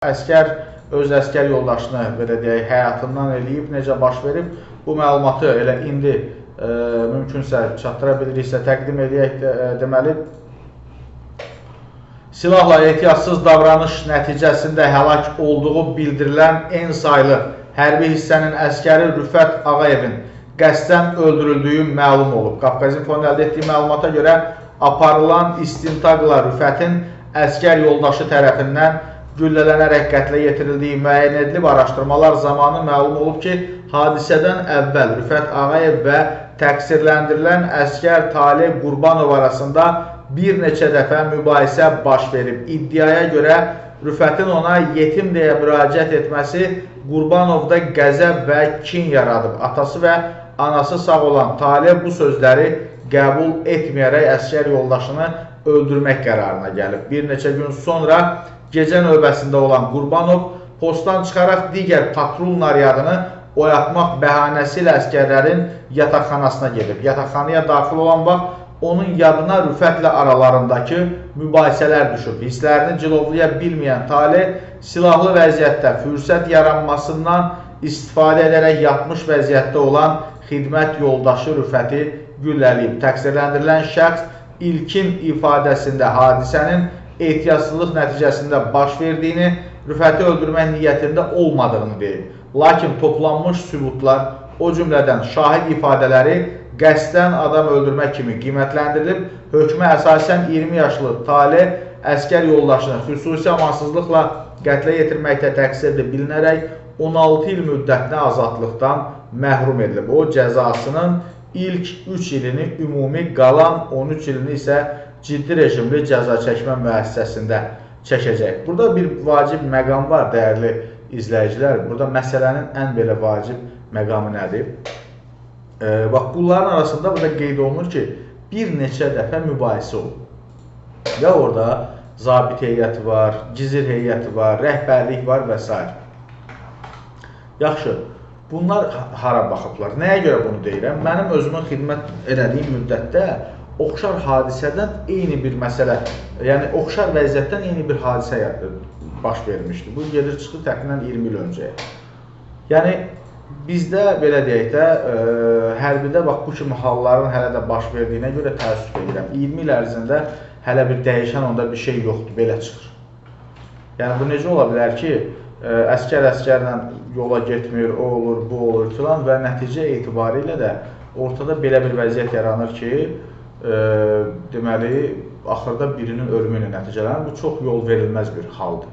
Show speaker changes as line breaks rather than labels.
Əskər öz əskər yoldaşını belə deyək, həyatından eləyib, necə baş verib, bu məlumatı elə indi mümkünsə çatdıra biliriksə təqdim eləyək. Deməli, silahla ehtiyatsız davranış nəticəsində həlak olduğu bildirilən en saylı hərbi hissənin əskəri Rüfət Ağayevin qəsdən öldürüldüyü məlum olub. Qafqazinfonun əldə etdiyi məlumata görə aparılan istintaqla Rüfətin əskər yoldaşı tərəfindən güllələnərək qətlə yetirildiyi müəyyən edilib. Araşdırmalar zamanı məlum olub ki, hadisədən əvvəl Rüfət Ağayev və təqsirləndirilən əskər Talib Qurbanov arasında bir neçə dəfə mübahisə baş verib. İddiaya görə Rüfətin ona yetim deyə müraciət etməsi Qurbanovda qəzəb və kin yaradıb. Atası və anası sağ olan Talib bu sözləri qəbul etməyərək əskər yoldaşını öldürmək qərarına gəlib. Bir neçə gün sonra gecə növbəsində olan Qurbanov postdan çıxaraq digər patrul naryadını oyatmaq bəhanəsi ilə əskərlərin yataqxanasına gedib. Yataqxanaya daxil olan vaxt onun yadına Rüfətlə aralarındakı mübahisələr düşüb. Hisslərini cilovlaya bilməyən Talib silahlı vəziyyətdə fürsət yaranmasından istifadə edərək yatmış vəziyyətdə olan xidmət yoldaşı Rüfəti güllələyib. Təqsirləndirilən şəxs ilkin ifadəsində hadisənin ehtiyatsızlıq nəticəsində baş verdiyini, Rüfəti öldürmək niyyətində olmadığını deyib. Lakin toplanmış sübutlar, o cümlədən şahid ifadələri qəsdən adam öldürmək kimi qiymətləndirilib. Hökmə əsasən 20 yaşlı Talib əskər yoldaşını xüsusi amansızlıqla qətlə yetirməkdə təqsirli bilinərək 16 il müddətinə azadlıqdan məhrum edilib. O cəzasının ilk 3 ilini ümumi, qalan 13 ilini isə ciddi rejimli cəza çəkmə müəssisəsində çəkəcək. Burada bir vacib məqam var, dəyərli izləyicilər. Burada məsələnin ən belə vacib məqamı nədir? Bax, bunların arasında burada qeyd olunur ki, bir neçə dəfə mübahisə olub. Ya orada zabit heyəti var, gizir heyəti var, rəhbərlik var və s. Yaxşı, bunlar hara baxıblar? Nəyə görə bunu deyirəm? Mənim özümün xidmət elədiyim müddətdə oxşar hadisədən eyni bir məsələ, yəni oxşar vəziyyətdən eyni bir hadisə baş vermişdi. Bu gedir çıxdı təxminən 20 il öncəyə. Yəni bizdə belə deyək də, hərbidə bax bu kimi halların hələ də baş verdiyinə görə təəssüf edirəm. 20 il ərzində hələ bir dəyişən onda bir şey yoxdur, belə çıxır. Yəni bu necə ola bilər ki, əskərlə yola getmir, o olur, bu olur filan və nəticə etibarilə də ortada belə bir vəziyyət yaranır ki, deməli, axırda birinin ölümü ilə nəticələnir. Bu çox yol verilməz bir haldır.